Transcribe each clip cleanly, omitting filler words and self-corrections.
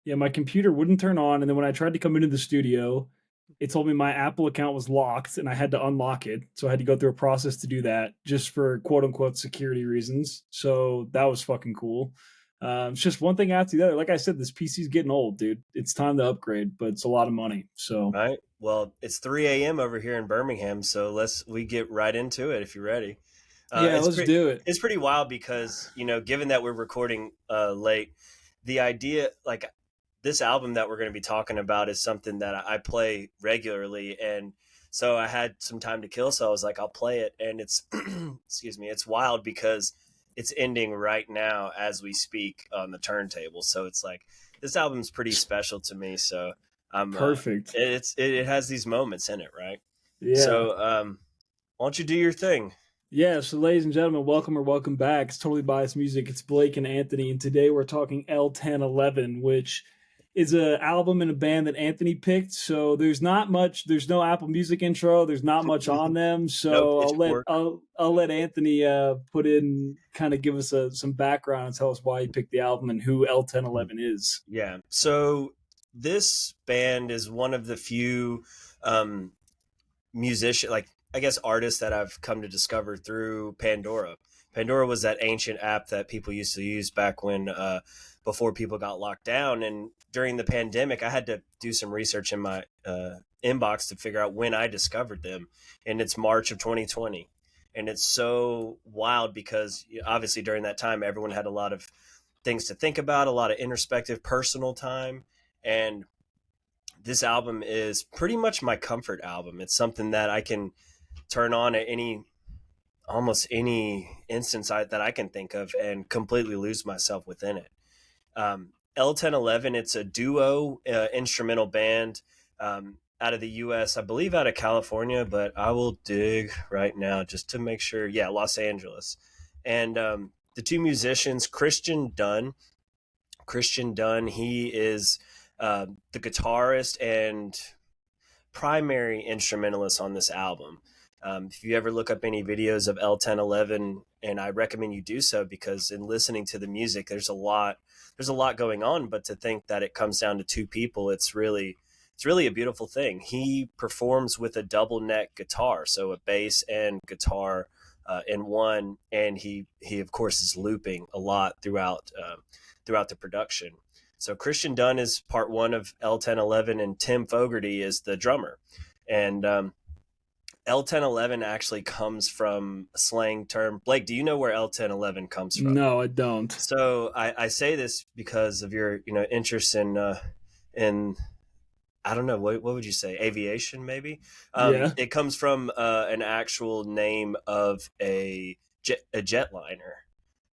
Yeah, my computer wouldn't turn on, and then when I tried to come into the studio, it told me my Apple account was locked and I had to unlock it. So I had to go through a process to do that just for quote unquote security reasons. So that was fucking cool. It's just one thing after the other. Like I said, this PC's getting old, dude. It's time to upgrade, but it's a lot of money. So Right. Well, it's 3 a.m. over here in Birmingham, so we get right into it if you're ready. Uh, yeah, it's let's pretty do it. it's pretty wild because given that we're recording late, the idea like this album that we're going to be talking about is something that I play regularly, and so I had some time to kill, so I was like, I'll play it, and it's excuse me, it's wild because it's ending right now as we speak on the turntable, so it's like this album's pretty special to me, so I'm Perfect. it has these moments in it, right? Yeah. So why don't you do your thing? Yeah, so ladies and gentlemen, welcome or welcome back. It's Totally Biased Music. It's Blake and Anthony, and today we're talking L1011, which is a album and a band that Anthony picked. So there's no Apple Music intro, there's not much on them. No So pitchfork. I'll let Anthony put in kind of give us some background and tell us why he picked the album and who L1011 is. Yeah. So this band is one of the few um, musician, like I guess artists that I've come to discover through Pandora. Pandora was that ancient app that people used to use back when before people got locked down, and during the pandemic, I had to do some research in my inbox to figure out when I discovered them, and it's March of 2020. And it's so wild because obviously during that time, everyone had a lot of things to think about, a lot of introspective personal time. And this album is pretty much my comfort album. It's something that I can turn on at almost any instance that I can think of and completely lose myself within it. L1011, it's a duo instrumental band out of the US, I believe out of California, but I will dig right now just to make sure. Yeah, Los Angeles. And the two musicians, Christian Dunn, he is the guitarist and primary instrumentalist on this album. If you ever look up any videos of L1011, and I recommend you do so because in listening to the music, there's a lot going on. But to think that it comes down to two people, it's really a beautiful thing. He performs with a double neck guitar, so a bass and guitar in one, and he of course is looping a lot throughout the production. So Christian Dunn is part one of L1011, and Tim Fogarty is the drummer. And L1011 actually comes from a slang term. Blake, do you know where L1011 comes from? No, I don't. So I say this because of your interest in I don't know what would you say, aviation maybe. Yeah. It comes from an actual name of a jetliner.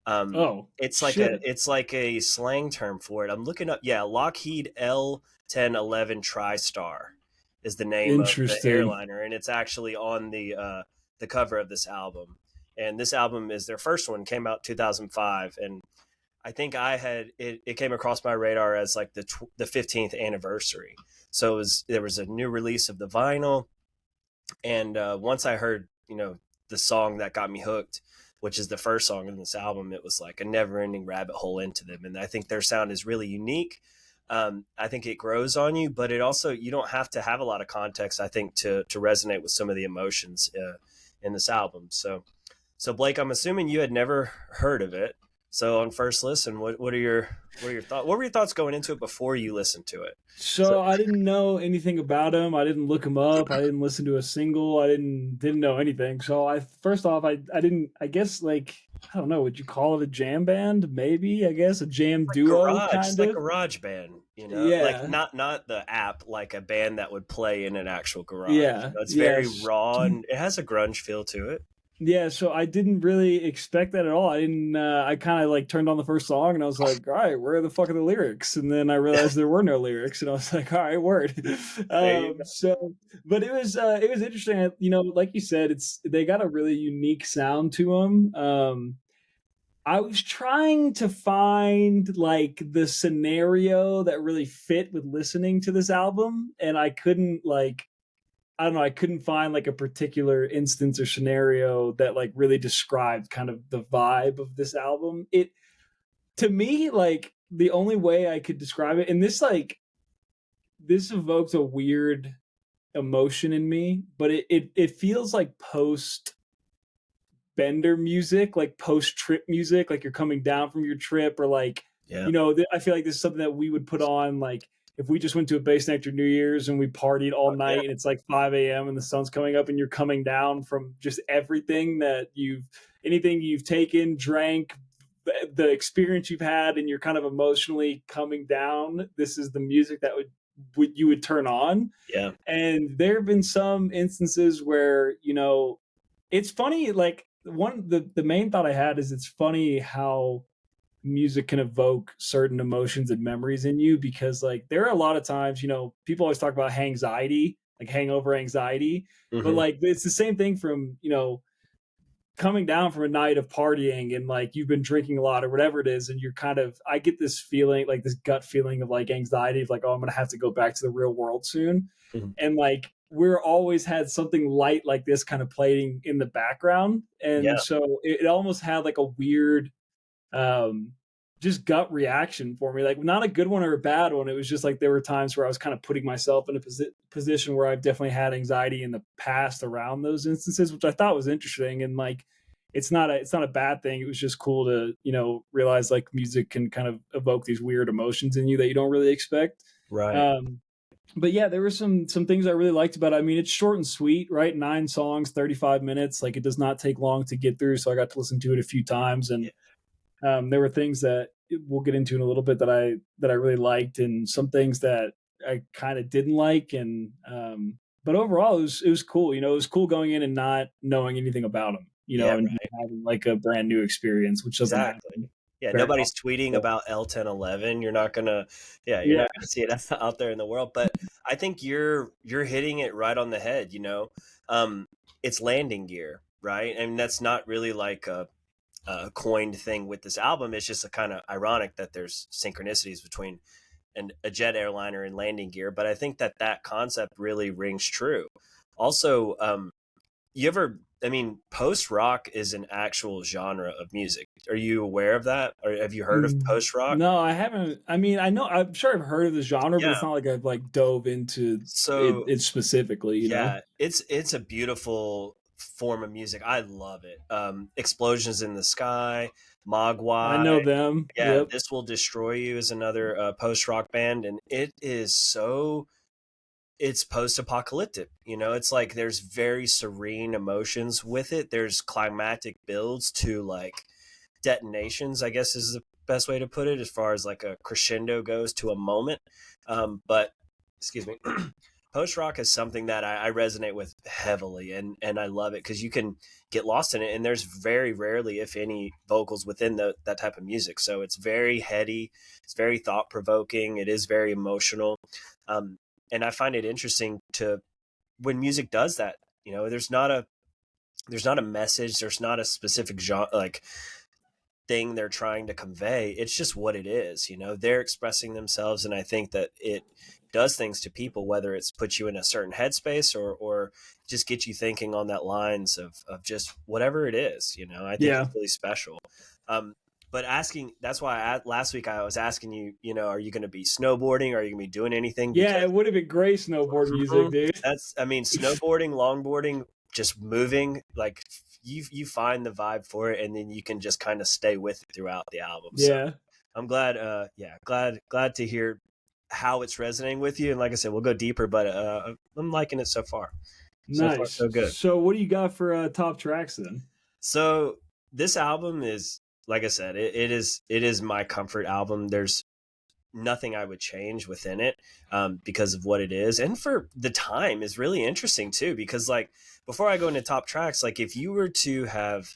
Oh, shit. It's like a slang term for it. I'm looking up. Yeah, Lockheed L1011 TriStar is the name of the Interesting. airliner, and it's actually on the cover of this album. And this album is their first one. Came out 2005, and I think it came across my radar as like the 15th anniversary. So there was a new release of the vinyl, and once I heard the song that got me hooked, which is the first song in this album, it was like a never-ending rabbit hole into them. And I think their sound is really unique. I think it grows on you, but it also you don't have to have a lot of context, I think, to resonate with some of the emotions in this album. So Blake, I'm assuming you had never heard of it. So on first listen, what are your thoughts? What were your thoughts going into it before you listened to it? So So I didn't know anything about him. I didn't look him up. I didn't listen to a single. I didn't know anything. So I first off, I didn't. I guess like I don't know. Would you call it a jam band? Maybe I guess a jam duo it's kind like of. garage band, like Yeah, not the app, like a band that would play in an actual garage. yeah, It's very yes. raw and it has a grunge feel to it. Yeah, so I didn't really expect that at all. I didn't. I kind of like turned on the first song and I was like, "All right, where the fuck are the lyrics?" And then I realized there were no lyrics, and I was like, "All right, word." There you go. So, but it was interesting. You know, like you said, they got a really unique sound to them. I was trying to find like the scenario that really fit with listening to this album, and I couldn't like I don't know, I couldn't find like a particular instance or scenario that like really described kind of the vibe of this album. It to me like the only way I could describe it, and this evokes a weird emotion in me, but it feels like post bender music, like post trip music, like you're coming down from your trip, or like, Yeah. I feel like this is something that we would put on, like if we just went to a base nectar New Year's and we partied all Oh, yeah. night and it's like 5 a.m. and the sun's coming up and you're coming down from just everything that anything you've taken, drank, the experience you've had, and you're kind of emotionally coming down. This is the music that you would turn on. Yeah. And there have been some instances where, it's funny, like the main thought I had is it's funny how music can evoke certain emotions and memories in you, because like there are a lot of times, people always talk about anxiety, like hangover anxiety, but Hmm. like it's the same thing from, coming down from a night of partying and like you've been drinking a lot or whatever it is, and you're kind of, I get this feeling, like this gut feeling of like anxiety of like, oh, I'm gonna have to go back to the real world soon. Hmm. And like we're always had something light like this kind of playing in the background, and Yeah. so it almost had like a weird um just gut reaction for me, like not a good one or a bad one. It was just like there were times where I was kind of putting myself in a position where I've definitely had anxiety in the past around those instances, which I thought was interesting. And like it's not a bad thing. It was just cool to realize like music can kind of evoke these weird emotions in you that you don't really expect. Right. um but yeah, there were some things I really liked about it. I mean, it's short and sweet, right? 9 songs, 35 minutes. Like it does not take long to get through, so I got to listen to it a few times. And Yeah. there were things that we'll get into in a little bit that I really liked, and some things that I kind of didn't like. And but overall, it was cool. It was cool going in and not knowing anything about them. Yeah. And just Right. having like a brand new experience, which doesn't Exactly. happen Yeah, very nobody's often. tweeting So, about L1011. You're not gonna, yeah, you're yeah, not gonna see it out there in the world. But I think you're hitting it right on the head. Um, it's landing gear, right? And that's not really like a coined thing with this album. It's just a kind of ironic that there's synchronicities between a jet airliner and landing gear. But I think that concept really rings true. Also, you ever, I mean, post rock is an actual genre of music. Are you aware of that? Or have you heard of post rock? no, I haven't. I mean, I'm sure I've heard of the genre, but Yeah. it's not like I've like dove into it, So it specifically. yeah, it's a beautiful form of music. I love it. Explosions in the Sky, I Mogwai. know them. Yeah, Yep. This Will Destroy You is another post rock band, and it is so, it's post-apocalyptic. It's like there's very serene emotions with it. There's climactic builds to like detonations, I guess is the best way to put it, as far as like a crescendo goes to a moment. But excuse me, post rock is something that I resonate with heavily, and I love it because you can get lost in it, and there's very rarely, if any, vocals within that type of music. So it's very heady, it's very thought provoking, it is very emotional, um, and I find it interesting to when music does that. There's not a message, there's not a specific genre, like thing they're trying to convey. It's just what it is. They're expressing themselves, and I think that it does things to people, whether it's put you in a certain headspace or just get you thinking on that lines of just whatever it is. I think Yeah. it's really special. Um, but that's why last week I was asking you, are you going to be snowboarding? Are you going to be doing anything? Yeah, Because it would have been great snowboard music, mhm, dude. I mean, snowboarding, longboarding, just moving, like you find the vibe for it, and then you can just kind of stay with it throughout the album. So Yeah. I'm glad, yeah, glad to hear how it's resonating with you. And like I said, we'll go deeper, but I'm liking it so far. So far, Nice. so good. So what do you got for top tracks then? So this album is, like I said, it is my comfort album. There's nothing I would change within it, because of what it is, and for the time is really interesting too. Because like before I go into top tracks, like if you were to have,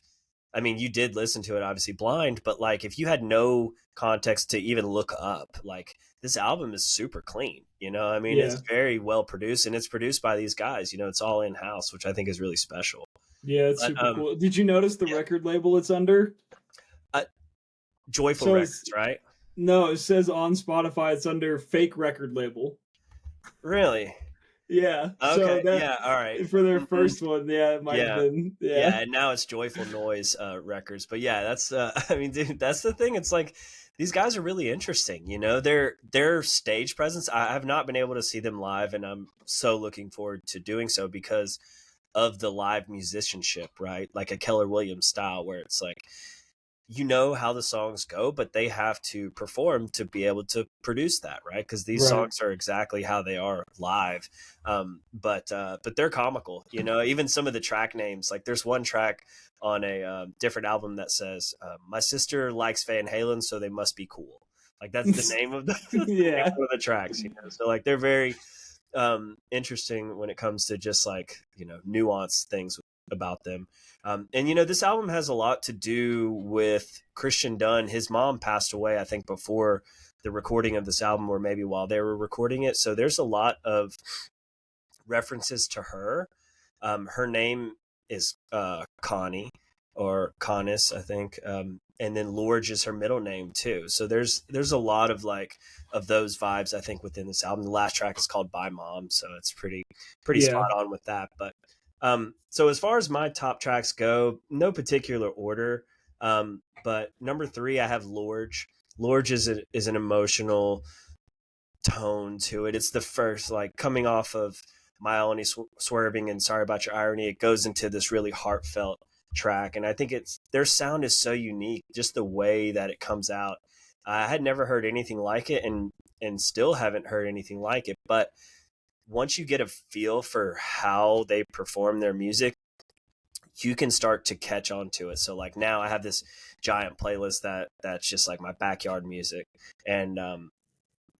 I mean, you did listen to it obviously blind, but like if you had no context to even look up, like this album is super clean. I mean, Yeah. it's very well produced, and it's produced by these guys. It's all in house, which I think is really special. Yeah, it's But super cool. Did you notice the record label it's under? uh, Joyful So it's Records, right? no, it says on Spotify it's under Fake Record Label. Really? Yeah. So Okay, that yeah, all right. for their Mhm. first one, yeah, it might have Yeah. been. Yeah, Yeah. and now it's Joyful Noise records. But yeah, that's I mean, dude, that's the thing. It's like these guys are really interesting, you know. Their stage presence, I have not been able to see them live, and I'm so looking forward to doing so because of the live musicianship, right? Like a Keller Williams style where it's like you know how the songs go, but they have to perform to be able to produce that, right? Because these Right. songs are exactly how they are live. But they're comical, you know. Even some of the track names, like there's one track on a different album that says, "My sister likes Van Halen, so they must be cool." Like that's the name of the, the name Yeah. of the tracks, you know. So like they're very interesting when it comes to just like nuanced things about them. And this album has a lot to do with Christian Dunn. His mom passed away, I think, before the recording of this album, or maybe while they were recording it. So there's a lot of references to her. Her name is Connie or Connis, I think. And then Lorge is her middle name too. So there's a lot of like of those vibes I think within this album. The last track is called "Bye Mom," so it's pretty Yeah. spot on with that. But so as far as my top tracks go, no particular order. But number three, I have Lorge. Lorge is an emotional tone to it. It's the first, like coming off of My Only Swerving and Sorry About Your Irony, it goes into this really heartfelt track. And I think it's their sound is so unique, just the way that it comes out. I had never heard anything like it and still haven't heard anything like it. But once you get a feel for how they perform their music, you can start to catch on to it. So like now I have this giant playlist that's just like my backyard music. And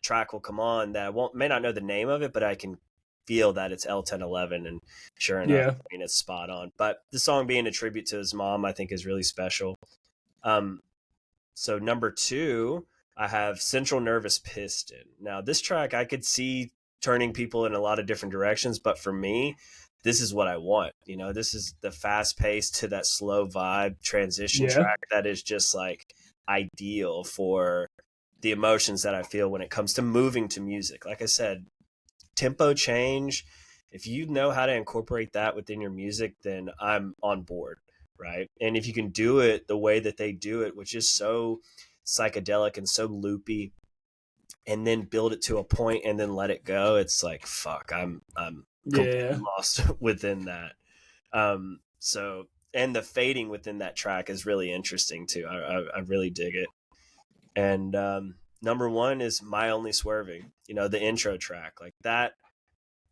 track will come on that I won't may not know the name of it, but I can feel that it's L1011, and sure enough, Yeah. I mean it's spot on. But the song being a tribute to his mom, I think is really special. Um, so number two, I have Central Nervous Piston. Now this track I could see turning people in a lot of different directions, but for me, this is what I want. This is the fast pace to that slow vibe transition Yeah. track that is just like ideal for the emotions that I feel when it comes to moving to music. Like I said, tempo change. If you know how to incorporate that within your music, then I'm on board, right? And if you can do it the way that they do it, which is so psychedelic and so loopy, and then build it to a point and then let it go, it's like fuck. I'm completely Yeah. lost within that. So and the fading within that track is really interesting too. I really dig it. And number one is My Only Swerving, the intro track. Like that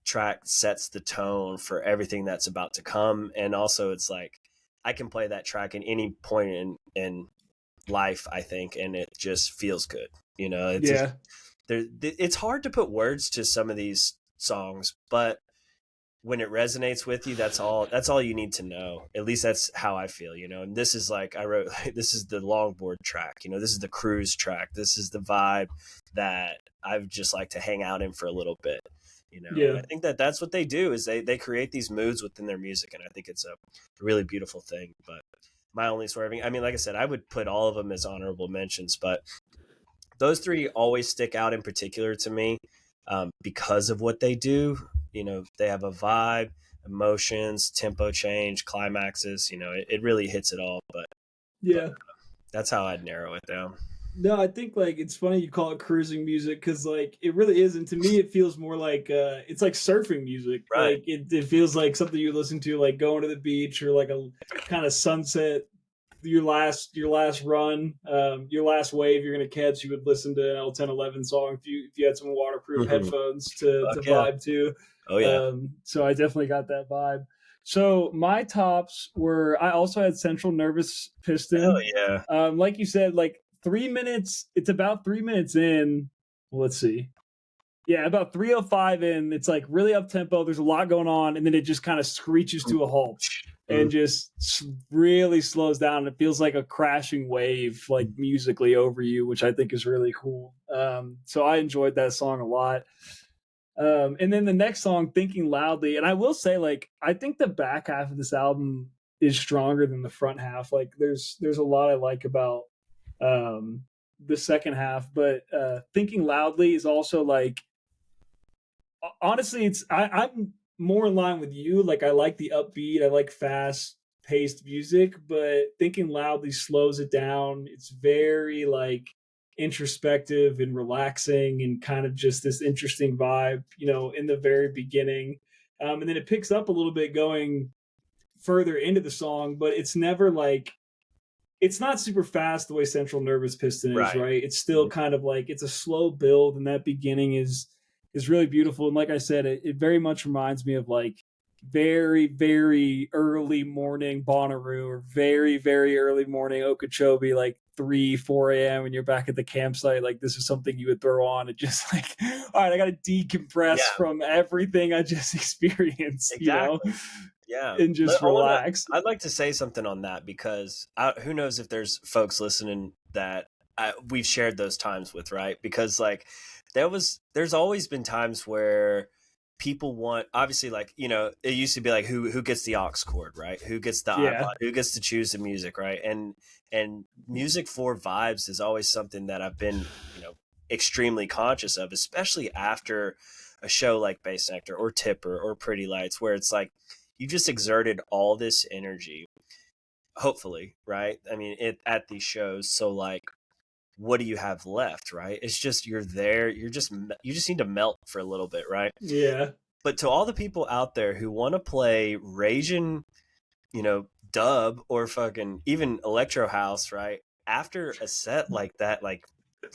track sets the tone for everything that's about to come. And also it's like I can play that track in any point in life, I think, and it just feels good. It's just Yeah. it's hard to put words to some of these songs, but when it resonates with you, that's all you need to know. At least that's how I feel. And this is like I wrote this is the longboard track, this is the cruise track, this is the vibe that I would just like to hang out in for a little bit. And Yeah. I think that that's what they do is they create these moods within their music, and I think it's a really beautiful thing. But My Only Swerving, I mean, like I said, I would put all of them as honorable mentions, but those three always stick out in particular to me, because of what they do. They have a vibe, emotions, tempo change, climaxes. It really hits it all. But Yeah. that's how I'd narrow it down. No, I think like it's funny you call it cruising music because like it really is, and to me it feels more like it's like surfing music. Right. Like it feels like something you listen to like going to the beach or like a kind of sunset. Your last run, your last wave you're gonna catch. You would listen to an L1011 song if you had some waterproof Mm-hmm. headphones to Fuck yeah. vibe to. Oh yeah. So I definitely got that vibe. So my tops were I also had Central Nervous Hell Piston. yeah. Like you said, like 3 minutes. It's about 3 minutes in. Let's see. Yeah, about 3:05 in. It's like really up tempo. There's a lot going on, and then it just kind of screeches to a halt Mm-hmm. and just really slows down. It feels like a crashing wave, like musically over you, which I think is really cool. So I enjoyed that song a lot. And then the next song, Thinking Loudly. And I will say, like, I think the back half of this album is stronger than the front half. Like, there's a lot I like about um, the second half, but Thinking Loudly is also like honestly, I'm more in line with you. Like I like the upbeat, I like fast paced music, but Thinking Loudly slows it down. It's very like introspective and relaxing and kind of just this interesting vibe, in the very beginning. And then it picks up a little bit going further into the song, but it's never like it's not super fast the way Central Nervous Piston is, Right. right? It's still kind of like it's a slow build, and that beginning is really beautiful. And like I said, it very much reminds me of like very very early morning Bonnaroo or very very early morning Okeechobee, like 3 4 a.m. and you're back at the campsite. Like this is something you would throw on and just like, all right, I got to decompress Yeah, from everything I just experienced, exactly. Yeah. and just relax. I'd like to say something on that because who knows if there's folks listening that we've shared those times with, right? Because like there's always been times where people want, obviously, like, it used to be like who gets the aux cord, right? Who gets the Yeah, iPod? Who gets to choose the music, right? And music for vibes is always something that I've been, extremely conscious of, especially after a show like Bass Nectar or Tipper or Pretty Lights, where it's like you just exerted all this energy, hopefully, right? I mean, at these shows. So like, what do you have left, right? It's just you're there. You just need to melt for a little bit, right? yeah. But to all the people out there who want to play raging, dub or fucking even electro house, right? After a set like that, like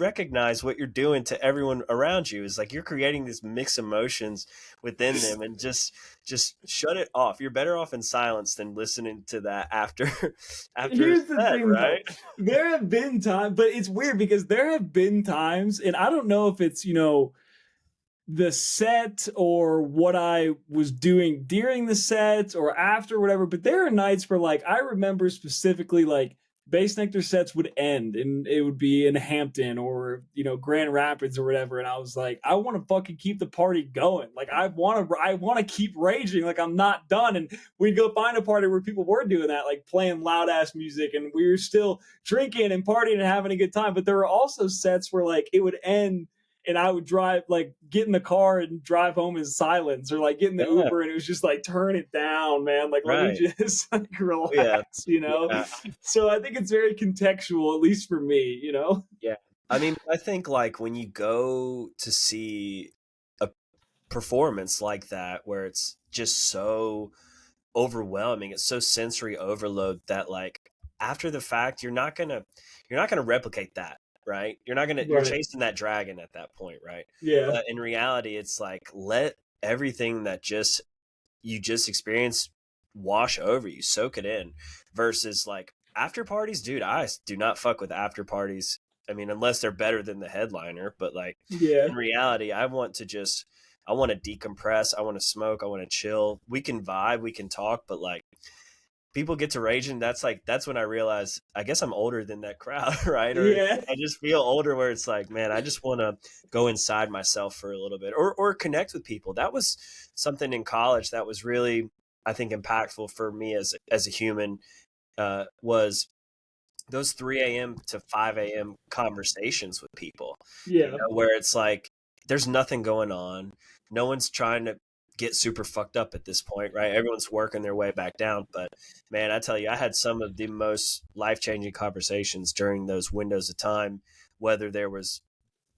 recognize what you're doing to everyone around you is like you're creating these mixed emotions within them, and just shut it off. You're better off in silence than listening to that after after a Here's the set, thing though. right? There have been times, but it's weird because there have been times, and I don't know if it's, the set or what I was doing during the set or after, whatever. But there are nights where, like, I remember specifically, like, Bass Nectar sets would end and it would be in Hampton or, Grand Rapids or whatever. And I was like, I want to fucking keep the party going. Like, I want to keep raging. Like, I'm not done. And we'd go find a party where people were doing that, like playing loud ass music, and we were still drinking and partying and having a good time. But there were also sets where, like, it would end and I would drive, like, get in the car and drive home in silence, or like get in the Yeah, Uber and it was just like, turn it down, man. Like, let me right. just like Oh, yeah, relax. yeah, So I think it's very contextual, at least for me. yeah. I mean, I think like when you go to see a performance like that, where it's just so overwhelming, it's so sensory overload that like after the fact you're not gonna replicate that, right? You're Right. chasing that dragon at that point, right? Yeah. But in reality it's like let everything that just you just experienced wash over you, soak it in, versus like after parties, dude. I do not fuck with after parties. I mean, unless they're better than the headliner, but like Yeah. in reality, I want to decompress. I want to smoke. I want to chill. We can vibe, we can talk, but like people get to raging. That's when I realize I guess I'm older than that crowd, right? Or Yeah. I just feel older where it's like, man, I just want to go inside myself for a little bit, or connect with people. That was something in college that was really, I think, impactful for me as a human. Was those 3 a.m. to 5 a.m. conversations with people, Yeah. where it's like there's nothing going on. No one's trying to get super fucked up at this point, right? Everyone's working their way back down. But man, I tell you, I had some of the most life changing conversations during those windows of time, whether there was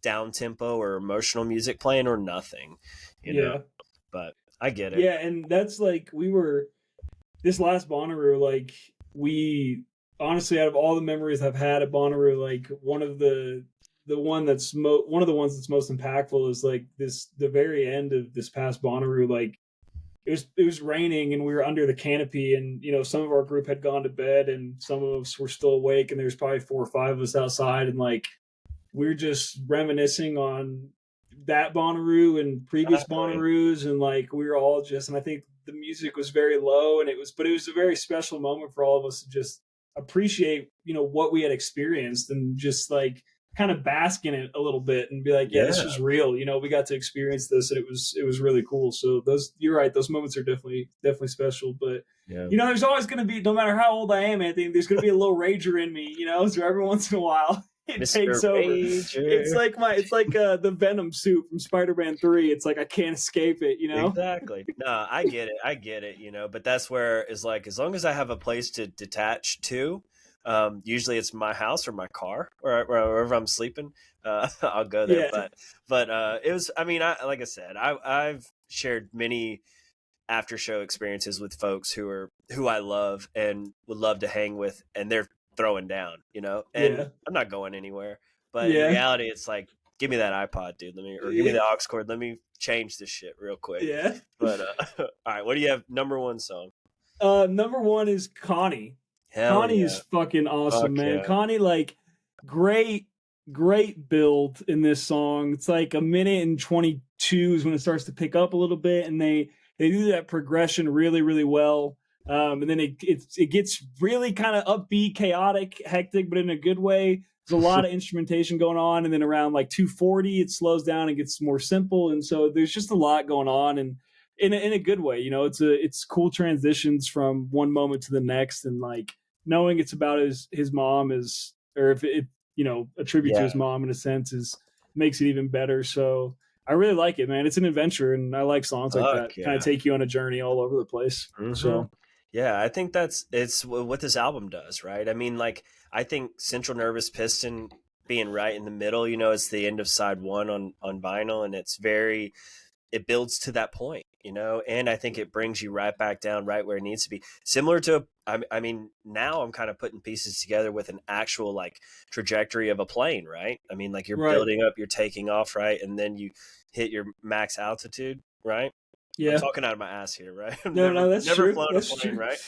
down tempo or emotional music playing or nothing, you know. Yeah. But I get it. Yeah. And that's like, we were this last Bonnaroo, like, we honestly, out of all the memories I've had at Bonnaroo, like, one of the ones that's most impactful is like the very end of this past Bonnaroo. Like, it was raining and we were under the canopy, and some of our group had gone to bed and some of us were still awake, and there's probably 4 or 5 of us outside, and like we're just reminiscing on that Bonnaroo and previous Exactly. Bonnaroos, and like we were all just, and I think the music was very low, and it was a very special moment for all of us to just appreciate what we had experienced, and just like kind of bask in it a little bit and be like, yeah, this Yeah. was real. We got to experience this, and it was really cool. So those, you're right, those moments are definitely special. But Yeah. there's always going to be, no matter how old I am, Anthony, there's going to be a little rager in me, so every once in a while. it Mr. takes over. It's Rager. like the Venom suit from Spider-Man 3. It's like I can't escape it, you know? Exactly. No, I get it. I get it, but that's where it's like as long as I have a place to detach to, usually it's my house or my car or wherever I'm sleeping, I'll go there. Yeah. But it was, I mean, like I said, I've shared many after show experiences with folks who I love and would love to hang with, and they're throwing down, and Yeah. I'm not going anywhere. But in Yeah. reality, it's like, give me that iPod, dude. Or give me Yeah. the aux cord. Let me change this shit real quick. Yeah. But all right, what do you have? Number one song? Number one is Connie. Hell Connie yeah, is fucking awesome, fuck man. yeah, Connie, like, great, great build in this song. It's like a minute and 22 is when it starts to pick up a little bit, and they do that progression really, really well. And then it gets really kind of upbeat, chaotic, hectic, but in a good way. There's a lot of instrumentation going on, and then around like 240, it slows down and gets more simple, and so there's just a lot going on, and in a good way. It's cool transitions from one moment to the next, and like knowing it's about his mom is, or if it a tribute to yeah. his mom in a sense, is makes it even better. So I really like it, man. It's an adventure, and I like songs like that. Fuck Kind of yeah. take you on a journey all over the place. Hmm. So Yeah, I think it's what this album does, right? I mean, like, I think Central Nervous Piston being right in the middle, it's the end of side one on vinyl, and it builds to that point, and I think it brings you right back down right where it needs to be. Similar to, I mean, now I'm kind of putting pieces together with an actual like trajectory of a plane, right? I mean, like you're right, building up, you're taking off, right? And then you hit your max altitude, right? I'm yeah, talking out of my ass here, right? I've no, never no, that's never true. flown a That's plane, true. right?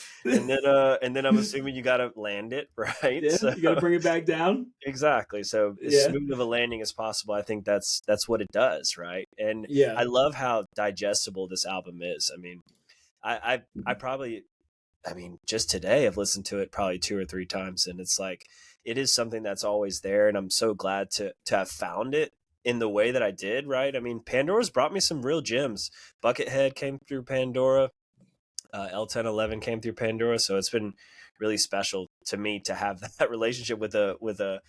And then I'm assuming you got to land it, right? Yeah, So you got to bring it back down. exactly. So as Yeah, smooth of a landing as possible. I think that's what it does, right? And yeah, I love how digestible this album is. I mean, I probably, I mean, just today I've listened to it probably two or three times, and it's like it is something that's always there, and I'm so glad to have found it in the way that I did, right? I mean, Pandora's brought me some real gems. Buckethead came through Pandora. L1011 came through Pandora, so it's been really special to me to have that relationship with a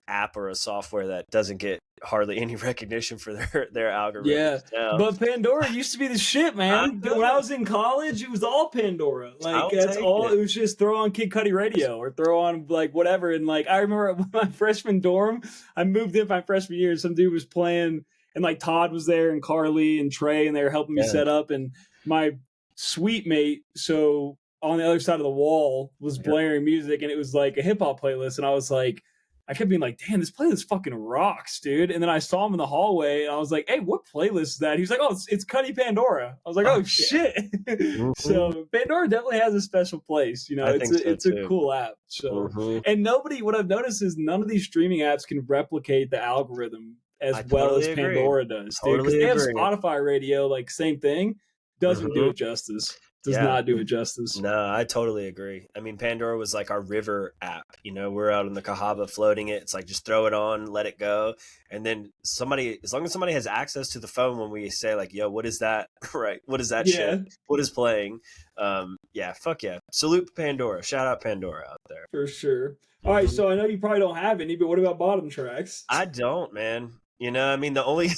app or a software that doesn't get hardly any recognition for their yeah. algorithms now. But Pandora used to be the shit, I man. When I know. was in college, it was all Pandora. Like I'll that's take all. it. It was just throw on Kid Cudi radio or throw on like whatever. And like I remember my freshman dorm, I moved in my freshman year. And some dude was playing, and like Todd was there, and Carly and Trey, and they were helping me Yeah, set up. And my suite mate, so on the other side of the wall, was yeah. blaring music, and it was like a hip hop playlist. And I was like, I kept being like, damn, this playlist fucking rocks, dude. And then I saw him in the hallway and I was like, hey, what playlist is that? He was like, oh, it's Cuddy Pandora. I was like, oh Fuck yeah. shit. Hmm. So Pandora definitely has a special place. I It's think so it's a too. cool app. So Hmm. and nobody, what I've noticed is none of these streaming apps can replicate the algorithm as I well as totally agree. Pandora does, dude. Because Totally they have agree. Spotify radio, like same thing. Doesn't do Hmm. it justice. Does Yeah. not do it justice. No, I totally agree. I mean, Pandora was like our river app. We're out in the Cahaba floating it. It's like just throw it on, let it go, and then somebody, as long as somebody has access to the phone when we say like, "Yo, what is that?" Right? What is that shit? Yeah, What is playing? Yeah, fuck yeah. Salute Pandora. Shout out Pandora out there. for sure. All right, Hmm. so I know you probably don't have any, but what about bottom tracks? I don't, man. I mean, the only,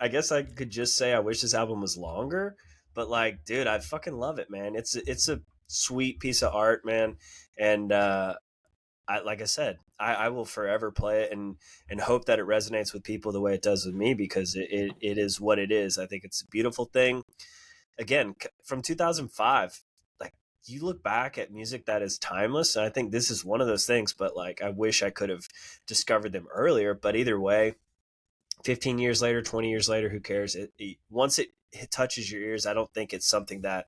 I guess I could just say I wish this album was longer, but like, dude, I fucking love it, man. It's a sweet piece of art, man. And, like I said, I will forever play it and hope that it resonates with people the way it does with me because it is what it is. I think it's a beautiful thing. Again, from 2005, like you look back at music that is timeless, and I think this is one of those things, but like I wish I could have discovered them earlier. But either way, 15 years later, 20 years later, who cares? Once it touches your ears, I don't think it's something that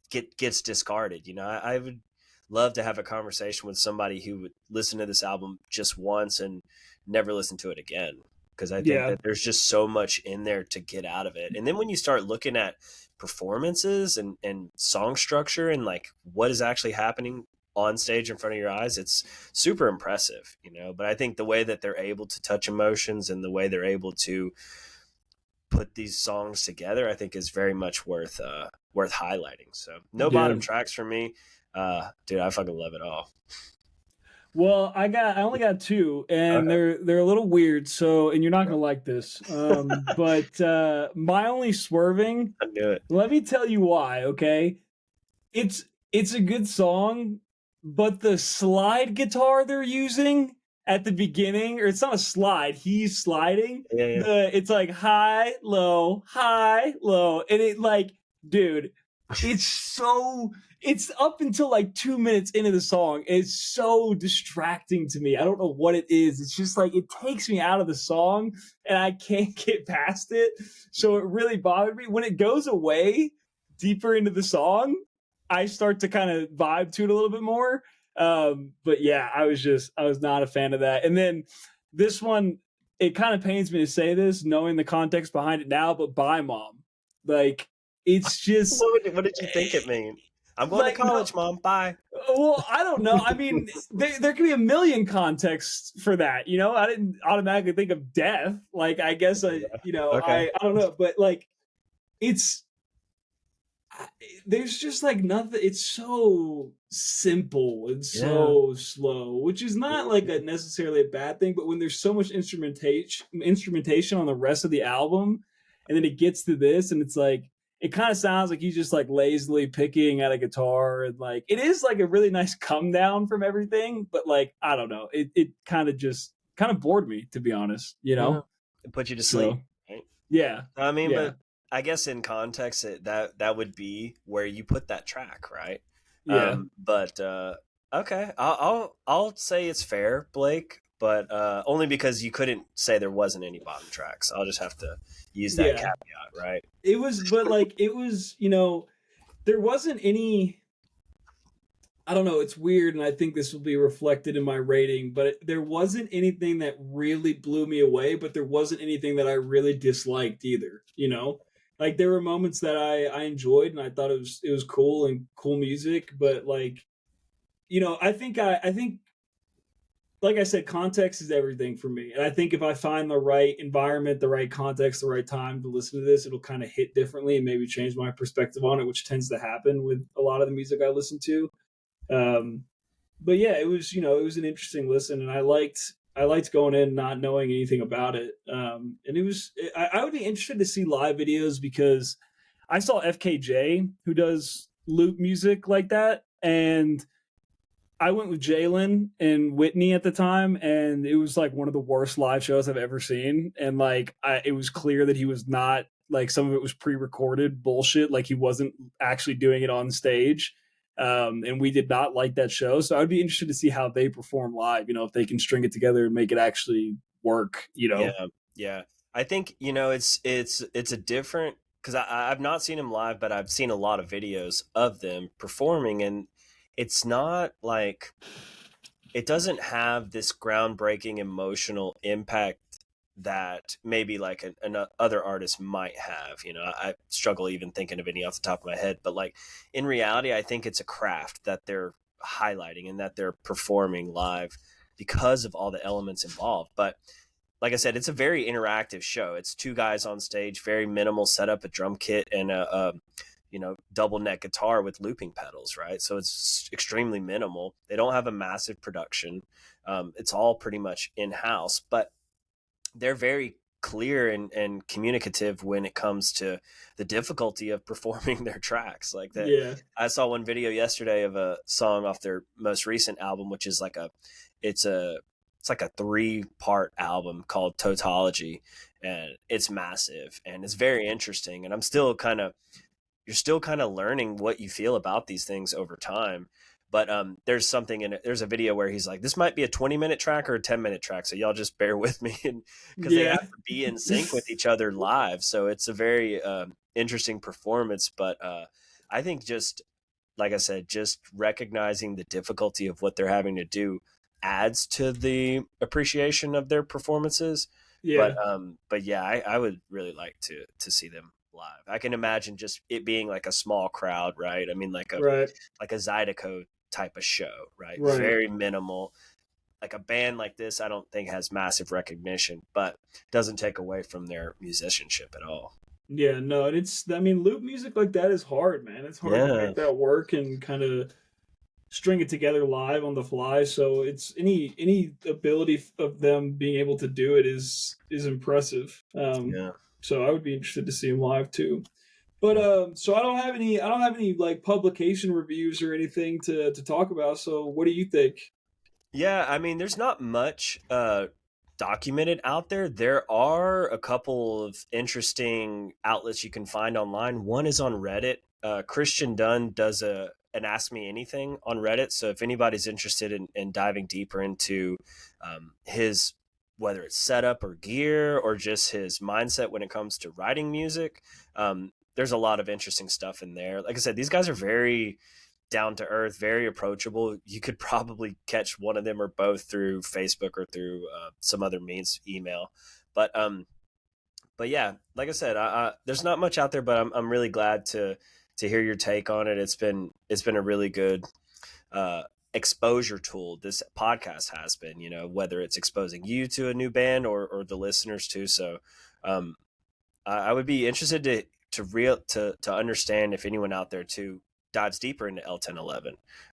gets discarded. I would love to have a conversation with somebody who would listen to this album just once and never listen to it again. Because I think Yeah, that there's just so much in there to get out of it. And then when you start looking at performances and song structure and like what is actually happening on stage in front of your eyes, it's super impressive. But I think the way that they're able to touch emotions and the way they're able to put these songs together, I think is very much worth highlighting. So no yeah. bottom tracks for me. Dude, I fucking love it all. Well, I only got two, and Okay. they're a little weird. So, and you're not gonna like this. But my only swerving. I knew it. Let me tell you why. Okay, it's it's a good song, but the slide guitar they're using at the beginning, or it's not a slide, he's sliding. Yeah, yeah. It's like high, low, and it like, dude, it's so it's up until like 2 minutes into the song. It's so distracting to me. I don't know what it is. It's just like it takes me out of the song and I can't get past it. So it really bothered me. When it goes away deeper into the song, I start to kind of vibe to it a little bit more. But yeah, I was not a fan of that. And then this one, it kind of pains me to say this, knowing the context behind it now, but bye mom. Like it's just What did you think it mean? I'm going to like no, college, mom. Bye. well, I don't know. I mean, there could be a million contexts for that. You know, I didn't automatically think of death. Like, I guess Okay. I don't know, but like, it's there's just like nothing. It's so simple and Yeah. so slow, which is not like a necessarily a bad thing. But when there's so much instrumentation on the rest of the album, and then it gets to this, and it's like it kind of sounds like he's just like lazily picking at a guitar, and like it is like a really nice come down from everything. But like I don't know, it kind of just kind of bored me, to be honest. You Yeah. know, It put you to sleep. so Right? yeah, I mean, yeah, but I guess in context, that would be where you put that track, right? yeah, But okay, I'll say it's fair, Blake, but only because you couldn't say there wasn't any bottom tracks. I'll just have to use that yeah. caveat, right? It was, but like it was, there wasn't any. I don't know. It's weird, and I think this will be reflected in my rating. But there wasn't anything that really blew me away. But there wasn't anything that I really disliked either. Like there were moments that I enjoyed, and I thought it was cool and cool music. But like I think like I said, context is everything for me. And I think if I find the right environment, the right context, the right time to listen to this, it'll kind of hit differently and maybe change my perspective on it, which tends to happen with a lot of the music I listen to. Um, but yeah, it was an interesting listen, and I liked going in not knowing anything about it. And I would be interested to see live videos because I saw FKJ who does loop music like that, and I went with Jalen and Whitney at the time, and it was like one of the worst live shows I've ever seen. And like, it was clear that he was not like some of it was pre-recorded bullshit. Like he wasn't actually doing it on stage. And we did not like that show. So I'd be interested to see how they perform live. If they can string it together and make it actually work. Yeah, yeah. I think it's a different because I've not seen him live, but I've seen a lot of videos of them performing, and it's not like it doesn't have this groundbreaking emotional impact that maybe like an other artist might have. I struggle even thinking of any off the top of my head, but like in reality, I think it's a craft that they're highlighting and that they're performing live because of all the elements involved. But like I said, it's a very interactive show. It's two guys on stage, very minimal setup, a drum kit, and a double neck guitar with looping pedals, right? So it's extremely minimal. They don't have a massive production. It's all pretty much in house, but they're very clear and communicative when it comes to the difficulty of performing their tracks. Like that, Yeah. I saw one video yesterday of a song off their most recent album, which is it's a it's like a 3-part album called Tautology, and it's massive and it's very interesting. And you're still kind of learning what you feel about these things over time. But there's something in it. There's a video where he's like, "This might be a 20-minute track or a 10-minute track, so y'all just bear with me," and because they Yeah. have to be in sync with each other live. So it's a very interesting performance. But I think just like I said, just recognizing the difficulty of what they're having to do adds to the appreciation of their performances. Yeah. But yeah, I would really like to see them live. I can imagine just it being like a small crowd, right? I mean, Right. like a Zydeco type of show, right? Right. Very minimal. Like a band like this, I don't think has massive recognition, but doesn't take away from their musicianship at all. Yeah, no, and I mean, loop music like that is hard, man. It's hard to Yeah, make that work and kind of string it together live on the fly. So it's any ability of them being able to do it is impressive. Yeah. So I would be interested to see him live too. But so I don't have any like publication reviews or anything to talk about. So what do you think? Yeah, I mean, there's not much documented out there. There are a couple of interesting outlets you can find online. One is on Reddit. Christian Dunn does a an Ask Me Anything on Reddit. So if anybody's interested in diving deeper into his, whether it's setup or gear or just his mindset when it comes to writing music, there's a lot of interesting stuff in there. Like I said, these guys are very down to earth, very approachable. You could probably catch one of them or both through Facebook or through some other means, email. But but yeah, like I said, there's not much out there, but I'm really glad to hear your take on it. It's been a really good uh, exposure tool. This podcast has been, whether it's exposing you to a new band or the listeners too. So um, I would be interested to understand if anyone out there too dives deeper into L1011.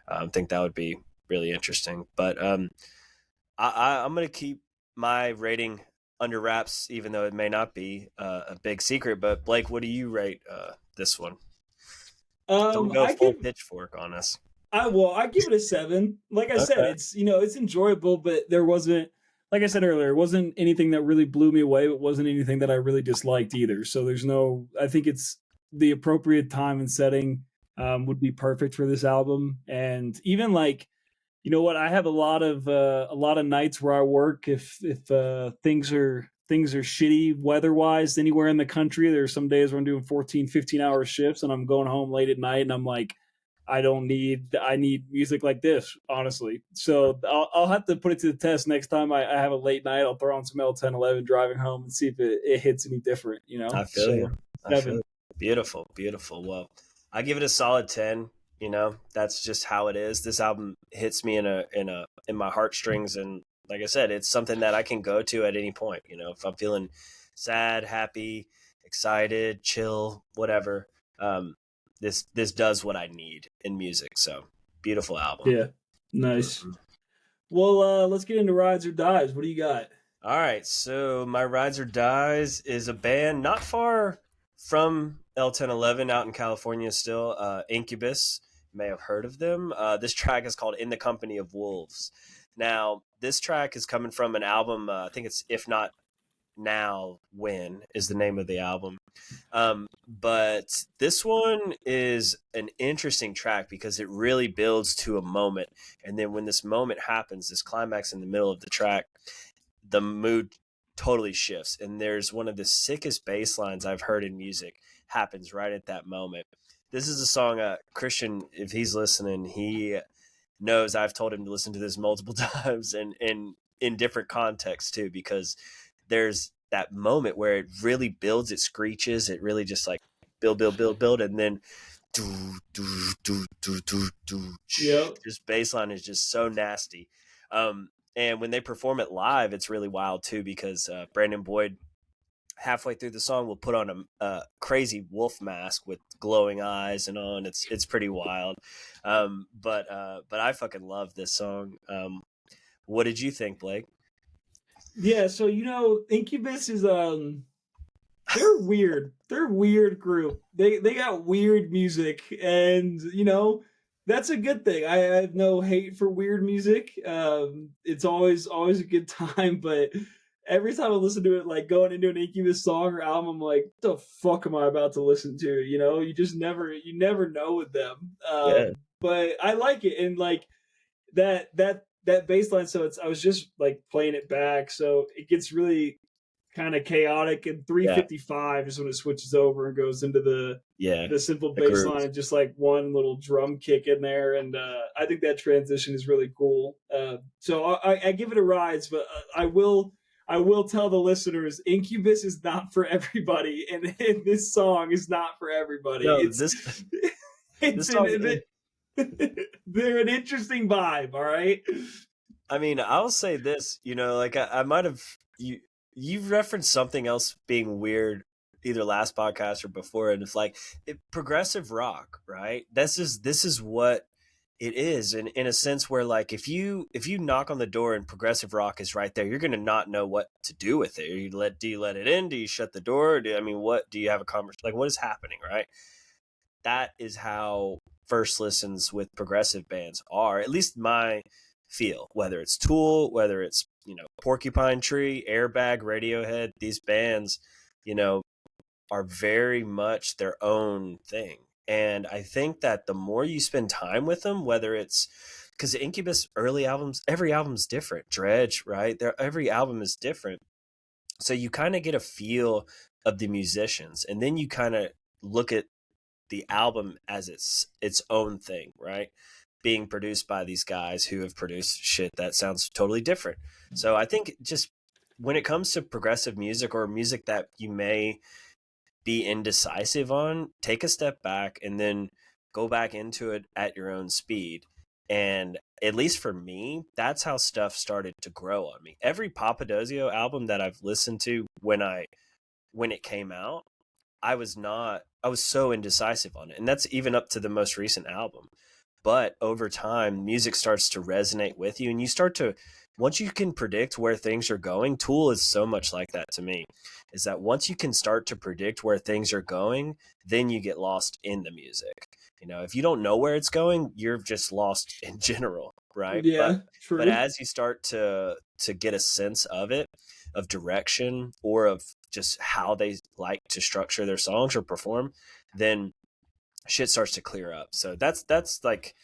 I think that would be really interesting. But I'm going to keep my rating under wraps, even though it may not be a big secret. But Blake, what do you rate this one? Don't go I full give pitchfork on us. I give it a 7. Like I said, Okay. it's it's enjoyable, but there wasn't, like I said earlier, it wasn't anything that really blew me away. It wasn't anything that I really disliked either. So there's no, I think it's the appropriate time and setting would be perfect for this album. And even like, you know what, I have a lot of nights where I work if things are shitty weather wise anywhere in the country. There's some days where I'm doing 14, 15 hour shifts and I'm going home late at night and I'm like, I need music like this, honestly. So I'll have to put it to the test next time I have a late night. I'll throw on some L1011 driving home and see if it hits any different, you know? I feel you. So I feel you. 7. Beautiful, beautiful. Well, I give it a solid 10. That's just how it is. This album hits me in my heartstrings, and like I said, it's something that I can go to at any point. If I'm feeling sad, happy, excited, chill, whatever. Um, this does what I need in music. So beautiful album. Yeah. Nice. Mhm. Well, let's get into rides or dies. What do you got? All right, so my Rides or Dies is a band not far from L1011 out in California still, Incubus. You may have heard of them. This track is called In the Company of Wolves. Now, this track is coming from an album, I think it's If Not Now, When is the name of the album. But this one is an interesting track because it really builds to a moment. And then when this moment happens, this climax in the middle of the track, the mood totally shifts. And there's one of the sickest bass lines I've heard in music happens right at that moment. This is a song, Christian, if he's listening, he knows I've told him to listen to this multiple times and in different contexts too, because there's that moment where it really builds, it screeches, it really just like build, build, build, build, and then do, do, do, do, do, do, Yep. this bass line is just so nasty. And when they perform it live, it's really wild too, because Brandon Boyd halfway through the song will put on a crazy wolf mask with glowing eyes and on. It's pretty wild. But I fucking love this song. What did you think, Blake? Yeah, so Incubus is they're weird. They're a weird group. They got weird music, and that's a good thing. I have no hate for weird music. It's always a good time, but every time I listen to it, like going into an Incubus song or album, I'm like, what the fuck am I about to listen to? You never know with them. Yeah, But I like it, and like that bass line. So I was just like playing it back, so it gets really kind of chaotic. And yeah, 355 is when it switches over and goes into yeah. the simple The bass groove. line and just like one little drum kick in there. And I think that transition is really cool. So I give it a rise, but I will tell the listeners, Incubus is not for everybody, and this song is not for everybody. No, It's this it's song. they're an interesting vibe. All right. I mean, I'll say this. Like I might have you've referenced something else being weird either last podcast or before, and it's like progressive rock, right? This is what It is, and in a sense where like if you knock on the door and progressive rock is right there, you're gonna not know what to do with it. Do you let it in? Do you shut the door? I mean, what do you have a conversation? Like, what is happening, right? That is how first listens with progressive bands are. At least my feel. Whether it's Tool, whether it's Porcupine Tree, Airbag, Radiohead, these bands, you know, are very much their own thing. And I think that the more you spend time with them, whether it's because the Incubus early albums, every album's different. Dredge, right? Every album is different. So you kind of get a feel of the musicians, and then you kind of look at the album as its own thing, right? Being produced by these guys who have produced shit that sounds totally different. So I think just when it comes to progressive music or music that you may be indecisive on, take a step back and then go back into it at your own speed. And at least for me, that's how stuff started to grow on me. Every Papadozio album that I've listened to when it came out, I was so indecisive on it. And that's even up to the most recent album. But over time, music starts to resonate with you, and you start to, once you can predict where things are going, Tool is so much like that to me, is that once you can start to predict where things are going, then you get lost in the music. If you don't know where it's going, you're just lost in general, right? But Yeah, but true. as you start to get a sense of it, of direction, or of just how they like to structure their songs or perform, then shit starts to clear up. So that's like,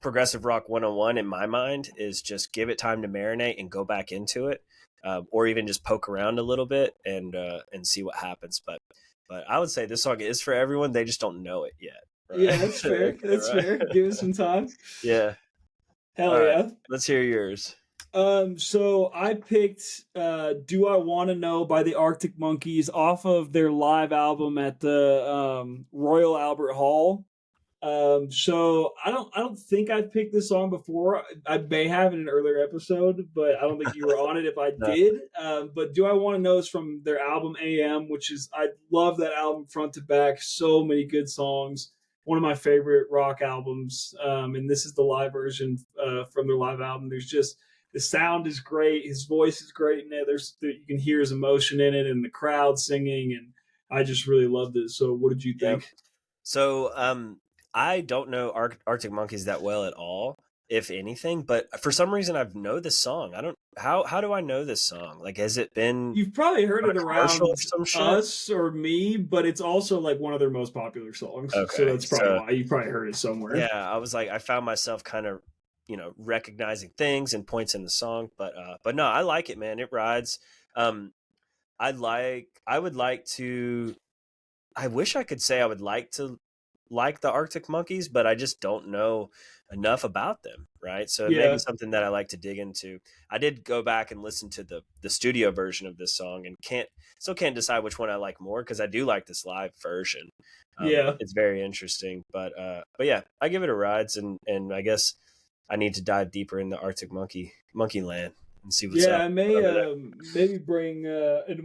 progressive rock 101 in my mind is just give it time to marinate and go back into it, or even just poke around a little bit and see what happens. But I would say this song is for everyone. They just don't know it yet, Yeah, right? that's fair. Okay, That's right. fair. Give it some time. Yeah. Hell All right. yeah. Let's hear yours. So I picked "Do I Want to Know" by the Arctic Monkeys off of their live album at the Royal Albert Hall. So I don't think I've picked this song before. I may have in an earlier episode, but I don't think you were on it if I No. did. But "Do I Want to Know" is from their album AM, which is, I love that album front to back. So many good songs. One of my favorite rock albums. And this is the live version from their live album. There's just, the sound is great. His voice is great in it. You can hear his emotion in it, and the crowd singing, and I just really loved it. So, what did you Yep. think? So, I don't know Arctic Monkeys that well at all, if anything. But for some reason, I've know this song. I don't. How do I know this song? Like, has it been You've probably heard on it a commercial or around some shit? us or me, but it's also like one of their most popular songs. So Okay, that's probably so why you probably heard it somewhere. yeah, I was like, I found myself kind of, recognizing things and points in the song, but no, I like it, man. It rides. Um, I would like to. I wish I could say I would like to like the Arctic Monkeys, but I just don't know enough about them, right? So it may be Yeah, something that I like to dig into. I did go back and listen to the studio version of this song, and can't decide which one I like more, because I do like this live version. yeah, It's very interesting, but yeah, I give it a rides, and I guess I need to dive deeper in the Arctic Monkey land and see what's yeah. up I may over there. maybe bring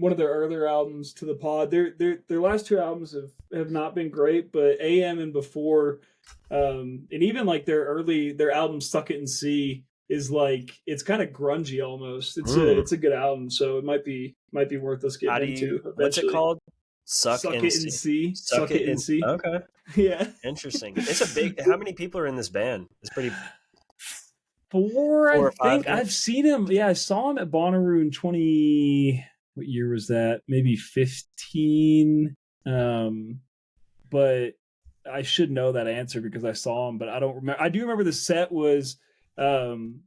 one of their earlier albums to the pod. Their last two albums have not been great, but AM and before, and even like their album "Suck It and See" is like, it's kind of grungy almost. Mm. It's a good album, so it might be worth us How getting do you? into What's it eventually. called? Suck Suck and it and see. see. Suck Suck it it and in. see. Okay. Yeah. Interesting. It's a big. How many people are in this band? It's pretty. Four, I Four or five, think. maybe. I've seen him. Yeah, I saw him at Bonnaroo in 20. What year was that? Maybe 15. Um, but I should know that answer because I saw him, but I don't remember. I do remember the set was um,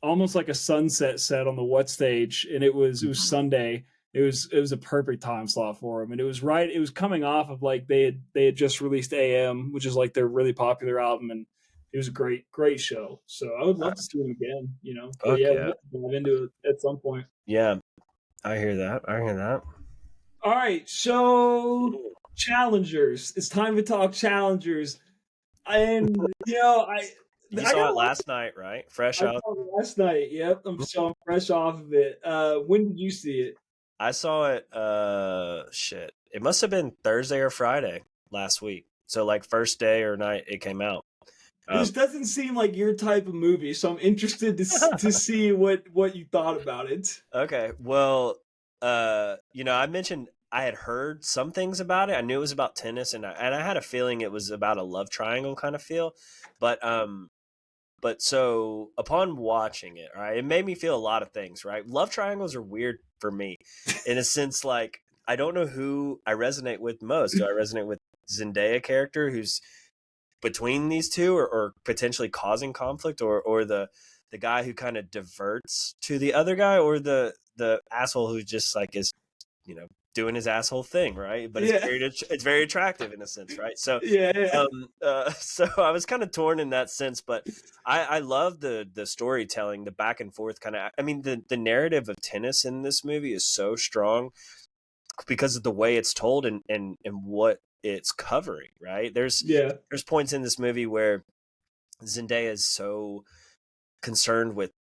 almost like a sunset set on the what stage, and it was Mhm. Sunday. It was a perfect time slot for him, and it was right. It was coming off of like they had just released AM, which is like their really popular album, and it was a great show. So I would Uh, love to see him again, But Fuck yeah, yeah. we'll have to dive into it at some point. Yeah, I hear that. I hear that. All right, so challengers. It's time to talk challengers. And You I saw got it a lot. last night, right? Fresh I out. saw it last night. Yep, I'm fresh off of it. When did you see it? I saw it. Shit. It must have been Thursday or Friday last week. So like first day or night it came out. Um, This doesn't seem like your type of movie, so I'm interested to see what you thought about it. okay, well, I mentioned I had heard some things about it. I knew it was about tennis, and I had a feeling it was about a love triangle kind of feel, but so upon watching it, right, it made me feel a lot of things, right? Love triangles are weird for me in a sense, like I don't know who I resonate with most. Do I resonate with Zendaya character who's between these two, or potentially causing conflict, or the guy who kind of diverts to the other guy, or the asshole who just like is, you know, doing his asshole thing, right? But Yeah, it's very attractive in a sense, right? So yeah, yeah, so I was kind of torn in that sense, but I love the storytelling, the back and forth kind of. I mean, the narrative of tennis in this movie is so strong because of the way it's told, and what it's covering. Right? yeah, There's points in this movie where Zendaya is so concerned with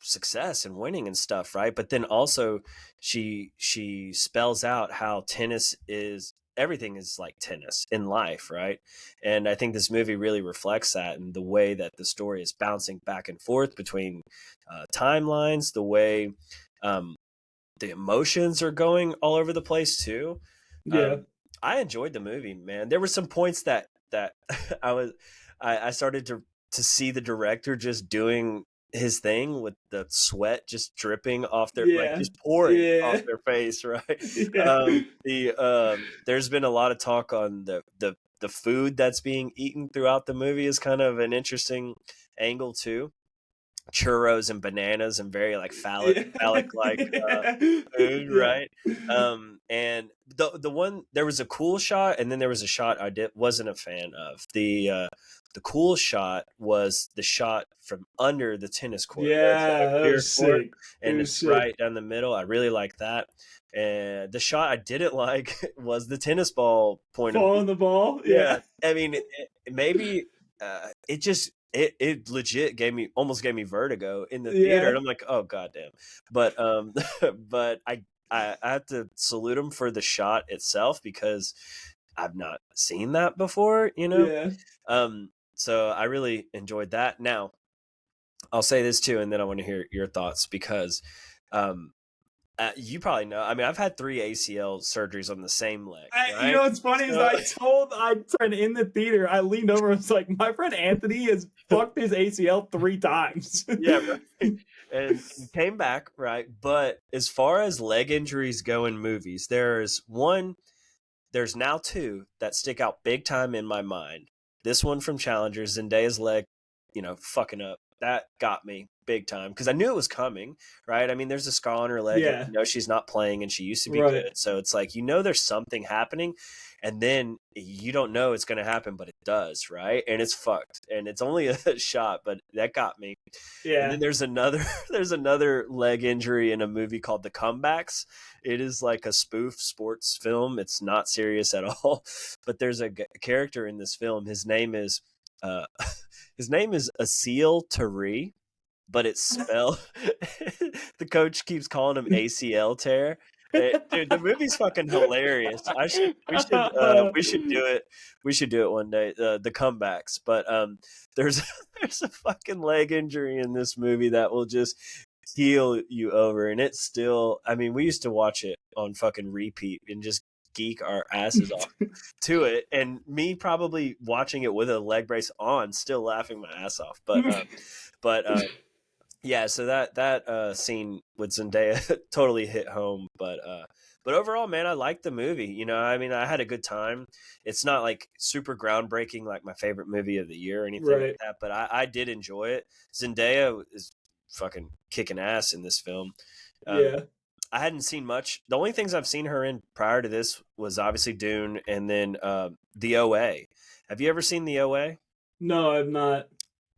success and winning and stuff, right? But then also she spells out how tennis is, everything is like tennis in life, right? And I think this movie really reflects that, and the way that the story is bouncing back and forth between timelines, the way um, the emotions are going all over the place too. yeah, um, I enjoyed the movie, man. There were some points that I was I started to see the director just doing his thing with the sweat just dripping off their, like, yeah, just pouring off yeah, their face, right? yeah, There's been a lot of talk on the food that's being eaten throughout the movie is kind of an interesting angle too. Churros and bananas and very like yeah, phallic like food, yeah, right? And the one, there was a cool shot, and then there was a shot I wasn't a fan of. The cool shot was the shot from under the tennis court, where it's like yeah. a That clear was court sick. It and was it's sick. right down the middle. I really like that. And the shot I didn't like was the tennis ball point of view. Falling the ball. Yeah, Yeah, I mean, maybe it legit almost gave me vertigo in the theater, and yeah, I'm like, oh goddamn. But but I have to salute him for the shot itself, because I've not seen that before, you know. yeah. So I really enjoyed that. Now I'll say this too, and then I want to hear your thoughts, because um you probably know. I mean, I've had 3 ACL surgeries on the same leg, You right? know what's funny is So I told I friend in the theater, I leaned over and was like, my friend Anthony has fucked his ACL 3 times. yeah, right. And came back, right? But as far as leg injuries go in movies, there's now two that stick out big time in my mind. This one from Challenger, Zendaya's leg, fucking up. That got me big time because I knew it was coming, right? I mean, there's a scar on her leg, and Yeah, she's not playing, and she used to be right. good. So it's like, there's something happening, and then you don't know it's going to happen, but it does, right? And it's fucked, and it's only a shot, but that got me. And then Yeah, there's another there's another leg injury in a movie called The Comebacks. It is like a spoof sports film. It's not serious at all. But there's a character in this film. His name is uh, his name is Asil Tari, but it's spelled. The coach keeps calling him ACL tear. Dude, the movie's fucking hilarious. We should do it. We should do it one day. The comebacks, but there's there's a fucking leg injury in this movie that will just heal you over, and it's still. I mean, we used to watch it on fucking repeat and just geek our asses off to it, and me probably watching it with a leg brace on, still laughing my ass off. But yeah, so that scene with Zendaya totally hit home. But overall, man, I liked the movie. I mean, I had a good time. It's not like super groundbreaking like my favorite movie of the year or anything like right. that, but I did enjoy it. Zendaya is fucking kicking ass in this film. Um, Yeah. I hadn't seen much. The only things I've seen her in prior to this was obviously Dune, and then the OA. Have you ever seen the OA? No, I'm not.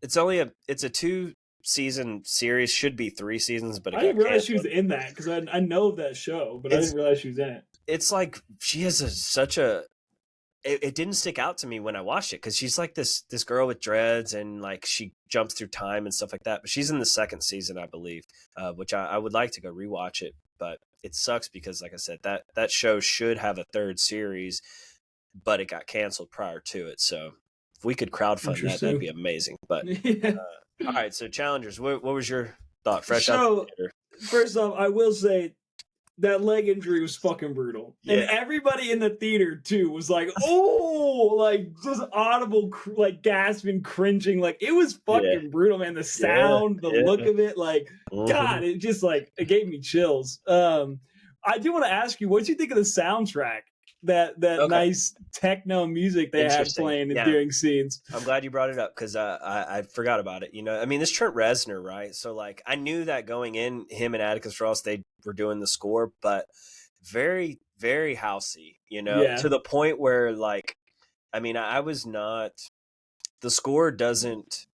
It's a 2 season series, should be 3 seasons, but it I got didn't realize she was canceled. in that because I know that show, but I It's didn't realize she was in it. it's like she has such a. It didn't stick out to me when I watched it, because she's like this girl with dreads, and like she jumps through time and stuff like that. But she's in the second season, I believe, which I would like to go rewatch it. But it sucks because, like I said, that show should have a third series, but it got canceled prior to it. So If we could crowdfund that, that'd be Interesting. amazing. But Yeah. all right, so challengers. What was your thought? Fresh out the So theater. first off, I will say that leg injury was fucking brutal, and Yeah, everybody in the theater too was like, "Oh!" Like just audible, like gasping, cringing. Like it was yeah, fucking brutal, man. The yeah, sound, the look yeah. of it, like Hmm. God, it just like it gave me chills. I do want to ask you, what did you think of the soundtrack? That Okay, nice techno music they had interesting. playing Yeah, during scenes. I'm glad you brought it up because I forgot about it. You know, I mean, this Trent Reznor, right? So like, I knew that going in, him and Atticus Ross, they were doing the score, but very, very housey. You know, to Yeah, the point where like, I mean, I was not. The score doesn't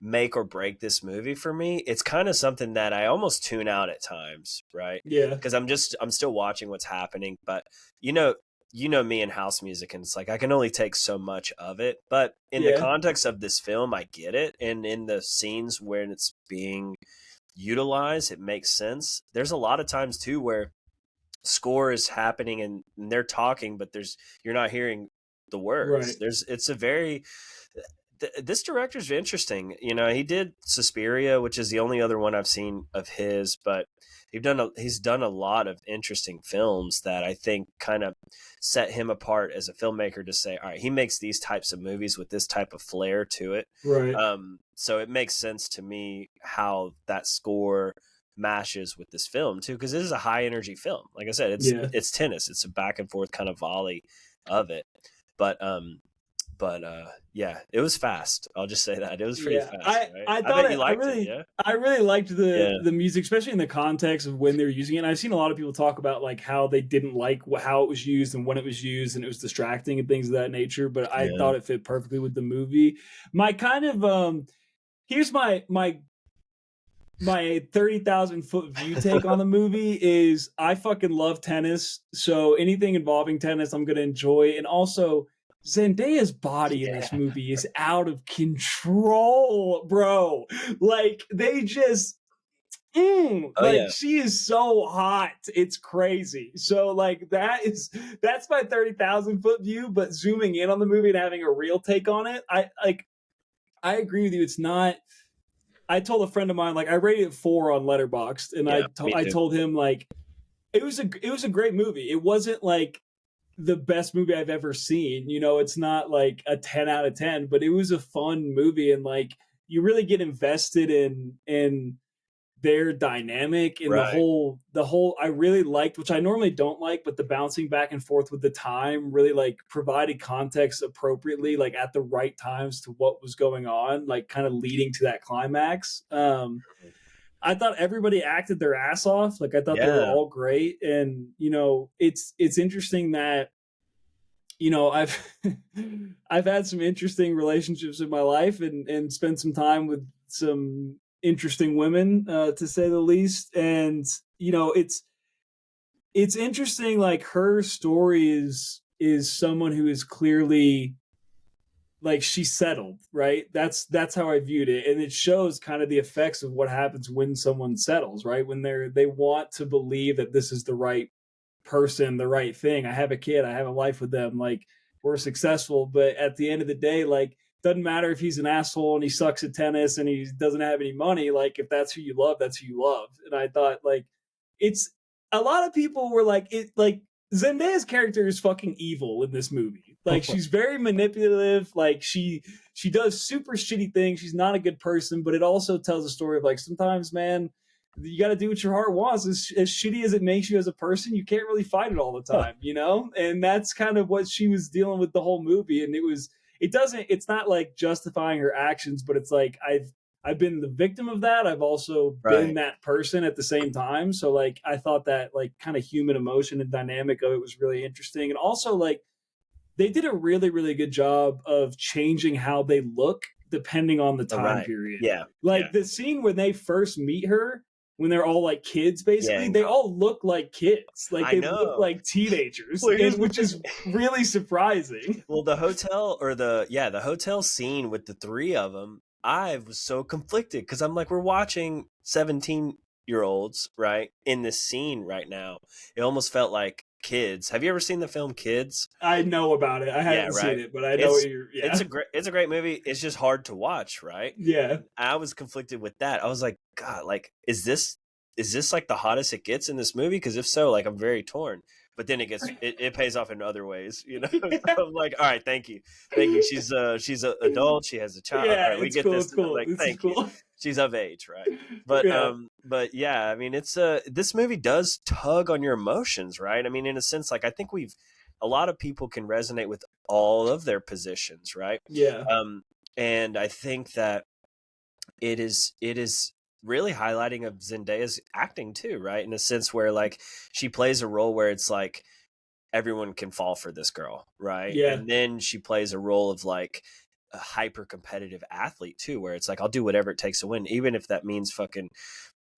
make or break this movie for me. It's kind of something that I almost tune out at times, right? yeah, Because I'm still watching what's happening, but you know, you know me and house music, and it's like I can only take so much of it. But in the yeah, context of this film, I get it, and in the scenes where it's being utilized, it makes sense. There's a lot of times too where score is happening and they're talking, but you're not hearing the words. right, It's a very this director's interesting. You know, he did Suspiria, which is the only other one I've seen of his, but he's done a lot of interesting films that I think kind of set him apart as a filmmaker to say, all right, he makes these types of movies with this type of flair to it. right, So it makes sense to me how that score mashes with this film too, because this is a high energy film. Like I said, yeah. it's tennis. It's a back and forth kind of volley of it. But yeah, it was fast. I'll just say that. It was pretty Yeah, fast, I right? I I thought bet you it. I liked it, really yeah? I really liked Yeah. the music, especially in the context of when they're using it. And I've seen a lot of people talk about like how they didn't like how it was used and when it was used, and it was distracting and things of that nature. But I Yeah. thought it fit perfectly with the movie. My kind of here's my 30,000 foot view take on the movie is I fucking love tennis. So anything involving tennis, I'm gonna enjoy. And also, Zendaya's body in this Yeah. movie is out of control, bro. Like they just Oh, like yeah. she is so hot. It's crazy. So like that's my 30,000 foot view, but zooming in on the movie and having a real take on it, I agree with you. It's not. I told a friend of mine like I rated it 4 on Letterboxd, and Yeah, me I too. told him like it was a great movie. It wasn't like the best movie I've ever seen. You know, it's not like a 10 out of 10, but it was a fun movie, and like you really get invested in their dynamic and Right. the whole I really liked, which I normally don't like, but the bouncing back and forth with the time really like provided context appropriately, like at the right times to what was going on, like kind of leading to that climax. I thought everybody acted their ass off. Like I thought they were Yeah. all great. And you know, it's interesting that you know I've had some interesting relationships in my life and spent some time with some interesting women, to say the least. And you know, it's interesting. Like her story is someone who is clearly like she settled, right? That's how I viewed it, and it shows kind of the effects of what happens when someone settles, right? When they want to believe that this is the right person, the right thing. I have a kid, I have a life with them, like we're successful, but at the end of the day, like doesn't matter if he's an asshole and he sucks at tennis and he doesn't have any money. Like if that's who you love, that's who you love. And I thought like it's a lot of people were like it like Zendaya's character is fucking evil in this movie. Like she's very manipulative. Like she does super shitty things. She's not a good person, but it also tells a story of like sometimes, man, you got to do what your heart wants. As shitty as it makes you as a person, you can't really fight it all the Huh. time, you know. And that's kind of what she was dealing with the whole movie. And it doesn't. It's not like justifying her actions, but it's like I've been the victim of that. I've also been Right. that person at the same time. So like I thought that like kind of human emotion and dynamic of it was really interesting. And also like they did a really, really good job of changing how they look depending on the Oh, time right. period. Yeah. Yeah. Like the scene when they first meet her, when they're all like kids, Yeah. basically, they all look like kids. Like I they look know. like teenagers, Well, here's and the which thing. is really surprising. Well, the hotel or the hotel scene with the three of them, I was so conflicted because I'm like, we're watching 17-year-olds, right, in this scene right now. It almost felt like Kids. Have you ever seen the film Kids? I know about it. I Yeah, haven't seen right. it, but I know what It's you're. it's Yeah, a great movie. It's just hard to watch, right? yeah, And I was conflicted with that. I was like, God, like, is this like the hottest it gets in this movie? Because if so, like, I'm very torn. But then it pays off in other ways, you know. So I'm like, all right, thank you. She's a adult. She has a child. All yeah. right, we It's get cool. this. It's I'm cool. like, This is thank you. cool. She's of age, right? Yeah, But yeah, I mean, it's this movie does tug on your emotions, right? I mean, in a sense, like I think a lot of people can resonate with all of their positions, right? yeah, Um, and I think that it is really highlighting of Zendaya's acting too, right? In a sense where like she plays a role where it's like everyone can fall for this girl, right? yeah, And then she plays a role of like a hyper competitive athlete too, where it's like I'll do whatever it takes to win, even if that means fucking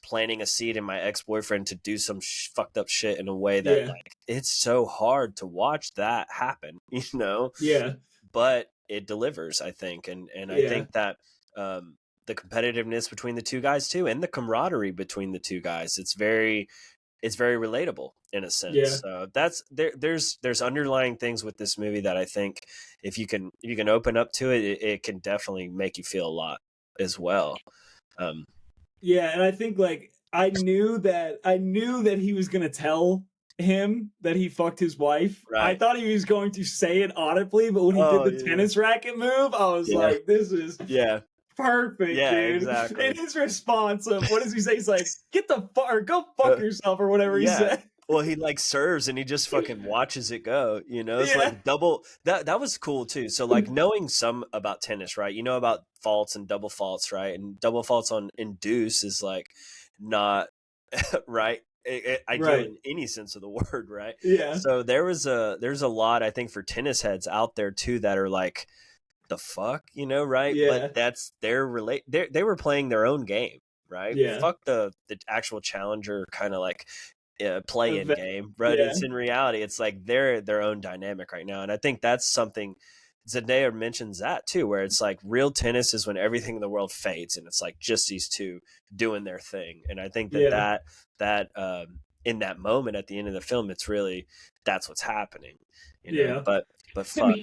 planting a seed in my ex-boyfriend to do some fucked up shit in a way that yeah, like it's so hard to watch that happen, you know? yeah, But it delivers, I think, and I yeah, think that the competitiveness between the two guys too, and the camaraderie between the two guys, it's very relatable in a yeah. sense. So that's there's underlying things with this movie that I think if you can open up to it, it can definitely make you feel a lot as well. Um, Yeah, and I think like I knew that he was gonna tell him that he fucked his wife. I right. thought he was going to say it audibly, but when he did Oh the yeah. tennis racket move, I was Yeah. like, "This is Yeah. perfect, Yeah. dude." And Exactly. his response of what does he say? He's like, "Get the fuck or go fuck Uh, yourself" or whatever he Yeah. said. Well, he like serves and he just fucking watches it go, you know? It's Yeah, like double that was cool too. So like knowing some about tennis, right? You know about faults and double faults, right? And double faults on induce is like not right ideal right. in any sense of the word, right? Yeah, So there's a lot I think for tennis heads out there too that are like the fuck, you know, right? But yeah, that's they were playing their own game, right? yeah. Fuck the actual challenger kind of like play-in Event. game, but Yeah, it's in reality, it's like they're their own dynamic right now, and I think that's something Zendaya mentions that too, where it's like real tennis is when everything in the world fades, and it's like just these two doing their thing, and I think that yeah. in that moment at the end of the film, it's really that's what's happening, you know. Yeah. But And fuck,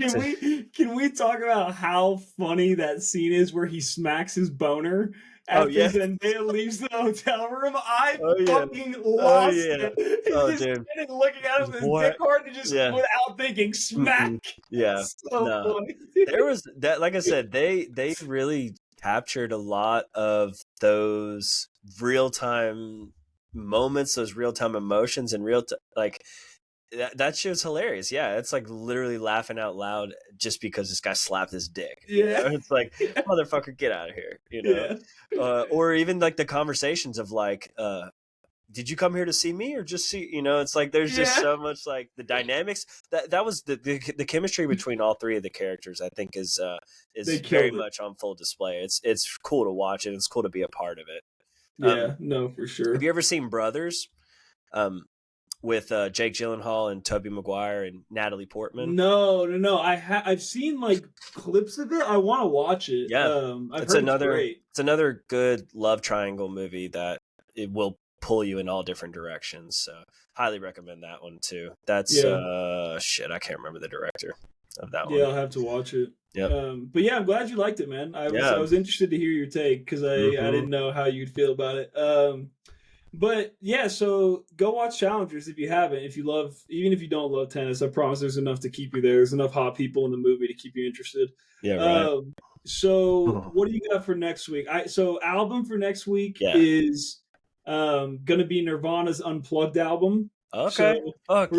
can we talk about how funny that scene is where he smacks his boner oh after yeah, Zendaya leaves the hotel room? I oh yeah, fucking oh lost yeah, it. He's oh just dude, standing looking at him with his dick what? hard and just Yeah. without thinking, smack. Mm-mm. Yeah. It's so No. funny. There was that like I said, they really captured a lot of those real-time moments, those real-time emotions and like that show's hilarious. Yeah, it's like literally laughing out loud just because this guy slapped his dick. You know, Yeah. it's like motherfucker, get out of here. You know, Yeah. or even like the conversations of like, did you come here to see me or just see, you know, it's like there's just Yeah. so much like the dynamics that was the chemistry between all three of the characters I think They is very killed it. much on full display. It's cool to watch and it's cool to be a part of it. Yeah. No, for Have sure. you ever seen Brothers, um with Jake Gyllenhaal and Tobey Maguire and Natalie Portman? No, no, no. I've seen like clips of it. I want to watch it. Yeah, I've heard it's great. it's another good love triangle movie that it will pull you in all different directions. So highly recommend that one too. That's Yeah. shit, I can't remember the director of that Yeah, one. I'll have to watch it. Yep. But yeah, I'm glad you liked it, man. I Yeah. was interested to hear your take because I Hmm. didn't know how you'd feel about it. But yeah, so go watch Challengers if you haven't. If you love, even if you don't love tennis, I promise there's enough to keep you there. There's enough hot people in the movie to keep you interested. Yeah. Right. Um, so what do you got for next week? So album for next week Yeah. is gonna be Nirvana's Unplugged album. Okay. So Fuck yeah.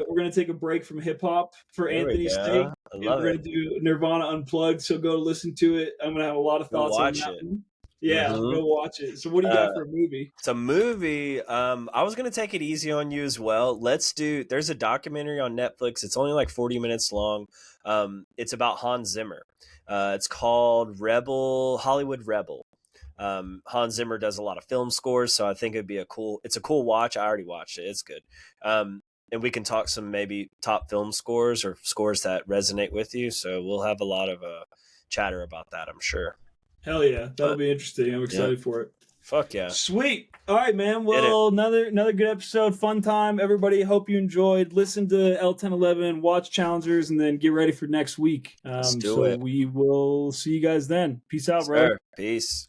we're gonna take a break from hip hop for There we Anthony's sake, go. I and love we're it. gonna do Nirvana Unplugged. So go listen to it. I'm gonna have a lot of Go thoughts on watch that it. one. Yeah, Hmm. go watch it. So what do you Uh, got for a movie? it's a movie. I was gonna take it easy on you as well. There's a documentary on Netflix. It's only like 40 minutes long. It's about Hans Zimmer. It's called Hollywood Rebel. Hans Zimmer does a lot of film scores, so I think it's a cool watch. I already watched it. It's good. And we can talk some maybe top film scores or scores that resonate with you. So we'll have a lot of chatter about that, I'm sure. Hell yeah, that'll But be interesting. I'm yeah, excited for it. Fuck yeah. Sweet. All right, man. Did it. Well, another good episode. Fun time, everybody. Hope you enjoyed. Listen to L1011, watch Challengers, and then get ready for next week. Let's do So it. we will see you guys then. Peace out, brother. Sir. Peace.